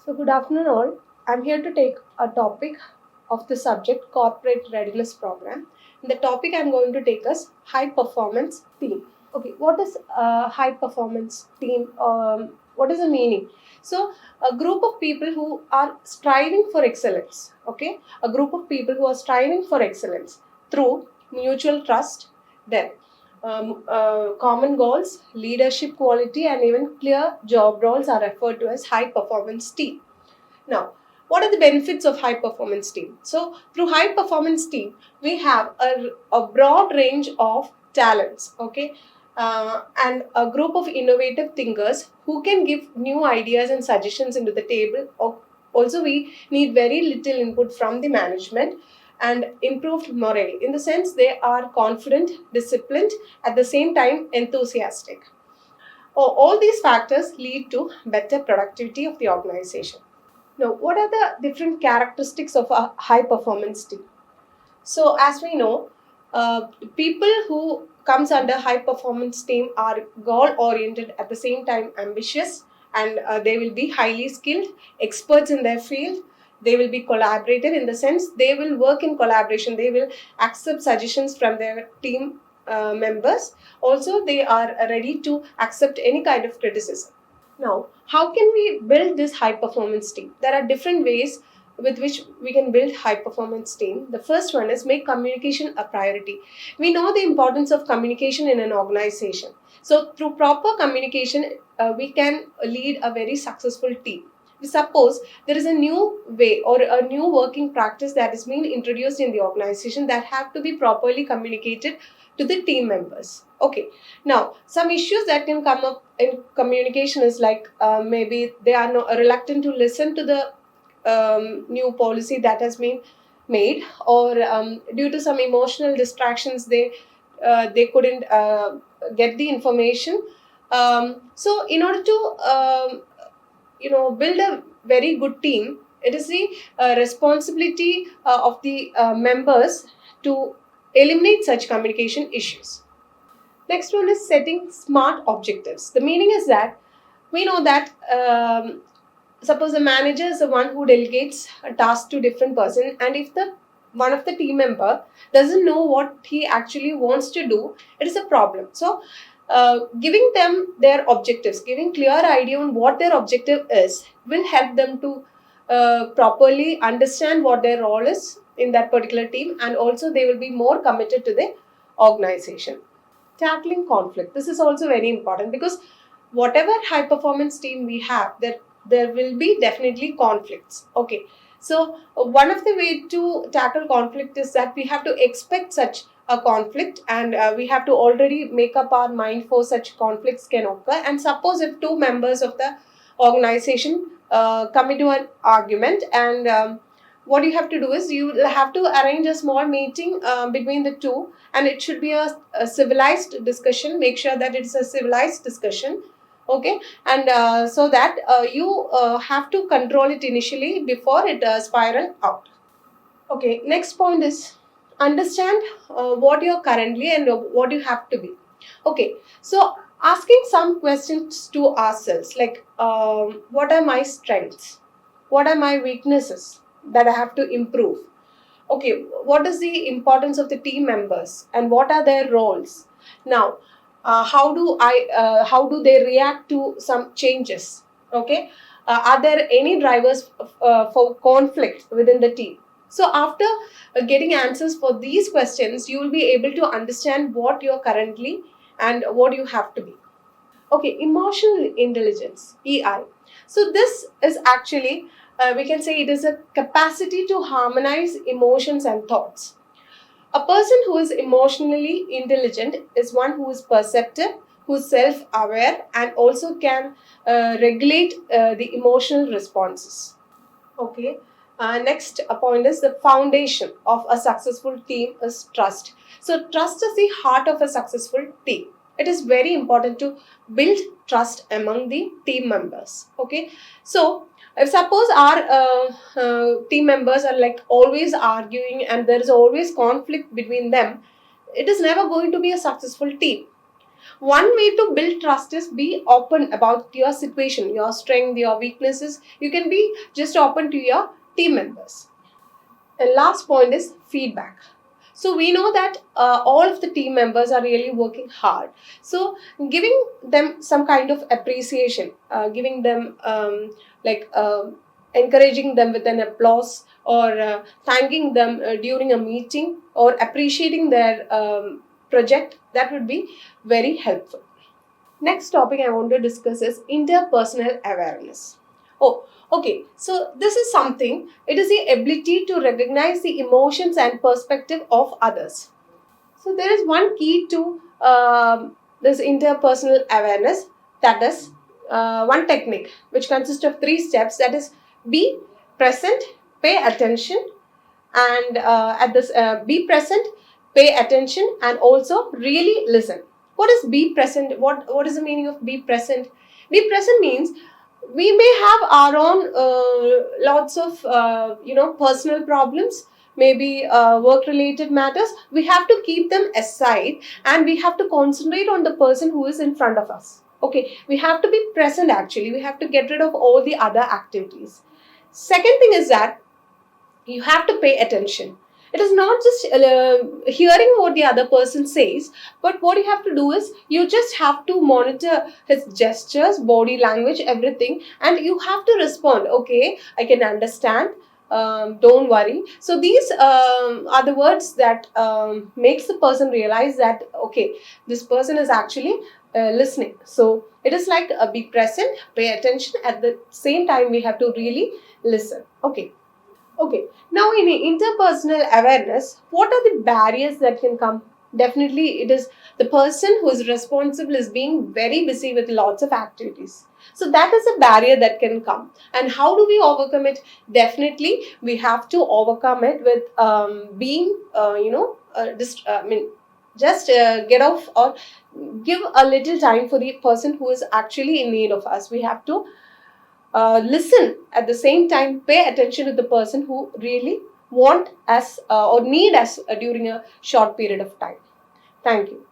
So, good afternoon, all. I'm here to take a topic of the subject Corporate Readiness Program. The topic I'm going to take is High Performance Team. Okay, what is a high performance team? What is the meaning? So, a group of people who are striving for excellence. Okay, a group of people who are striving for excellence through mutual trust, then common goals, leadership quality, and even clear job roles are referred to as high performance team. Now, what are the benefits of high performance team? So, through high performance team, we have a broad range of talents, okay, and a group of innovative thinkers who can give new ideas and suggestions into the table. Also, we need very little input from the management and improved morale in the sense they are confident, disciplined, at the same time enthusiastic. All these factors lead to better productivity of the organization. Now, what are the different characteristics of a high performance team? So, as we know, people who comes under high performance team are goal oriented, at the same time ambitious, and they will be highly skilled, experts in their field. They will be collaborative in the sense they will work in collaboration. They will accept suggestions from their team members. Also, they are ready to accept any kind of criticism. Now, how can we build this high performance team? There are different ways with which we can build high performance team. The first one is make communication a priority. We know the importance of communication in an organization. So through proper communication, we can lead a very successful team. Suppose there is a new way or a new working practice that is being introduced in the organization that have to be properly communicated to the team members. Okay, now some issues that can come up in communication is like maybe they are reluctant to listen to the new policy that has been made, or due to some emotional distractions they couldn't get the information. So in order to build a very good team, it is the responsibility of the members to eliminate such communication issues. Next one is setting smart objectives. The meaning is that we know that suppose the manager is the one who delegates a task to different person, and if the one of the team member doesn't know what he actually wants to do, it is a problem. So giving them their objectives, giving clear idea on what their objective is, will help them to properly understand what their role is in that particular team, and also they will be more committed to the organization. Tackling conflict, this is also very important, because whatever high performance team we have, there will be definitely conflicts. Okay, so one of the way to tackle conflict is that we have to expect such a conflict, and we have to already make up our mind for such conflicts can occur. And suppose if two members of the organization come into an argument, and what you have to do is you will have to arrange a small meeting between the two, and it should be a civilized discussion. Make sure that it's a civilized discussion. Okay, and so that you have to control it initially before it spiral out. Okay, next point is understand what you're currently and what you have to be. Okay, so asking some questions to ourselves, like what are my strengths, what are my weaknesses that I have to improve. Okay, what is the importance of the team members and what are their roles. Now how do they react to some changes. Okay, are there any drivers for conflict within the team. So after getting answers for these questions, you will be able to understand what you're currently and what you have to be. Okay, emotional intelligence, EI. So this is actually, we can say it is a capacity to harmonize emotions and thoughts. A person who is emotionally intelligent is one who is perceptive, who is self aware, and also can regulate the emotional responses. Okay. Next point is the foundation of a successful team is trust. So, trust is the heart of a successful team. It is very important to build trust among the team members. Okay. So, if suppose our team members are like always arguing and there is always conflict between them, it is never going to be a successful team. One way to build trust is be open about your situation, your strength, your weaknesses. You can be just open to your team members. And last point is feedback. So we know that all of the team members are really working hard. So giving them some kind of appreciation, giving them like encouraging them with an applause, or thanking them during a meeting, or appreciating their project, that would be very helpful. Next topic I want to discuss is interpersonal awareness. Oh, okay. So this is something, it is the ability to recognize the emotions and perspective of others. So there is one key to this interpersonal awareness, that is one technique which consists of 3 steps, that is be present, pay attention, and at this be present, pay attention, and also really listen. What is be present? What is the meaning of be present? Be present means we may have our own lots of personal problems, maybe work related matters. We have to keep them aside, and we have to concentrate on the person who is in front of us. Okay, we have to be present. Actually, we have to get rid of all the other activities. Second thing is that you have to pay attention. It is not just hearing what the other person says, but what you have to do is you just have to monitor his gestures, body language, everything, and you have to respond. Okay, I can understand. Don't worry. So these are the words that makes the person realize that okay, this person is actually listening. So it is like be present, pay attention. At the same time, we have to really listen. Okay. Okay, now in interpersonal awareness, what are the barriers that can come? Definitely, it is the person who is responsible is being very busy with lots of activities. So that is a barrier that can come. And how do we overcome it? Definitely, we have to overcome it with being, just get off or give a little time for the person who is actually in need of us. We have to listen, at the same time pay attention to the person who really want us or need us during a short period of time. Thank you.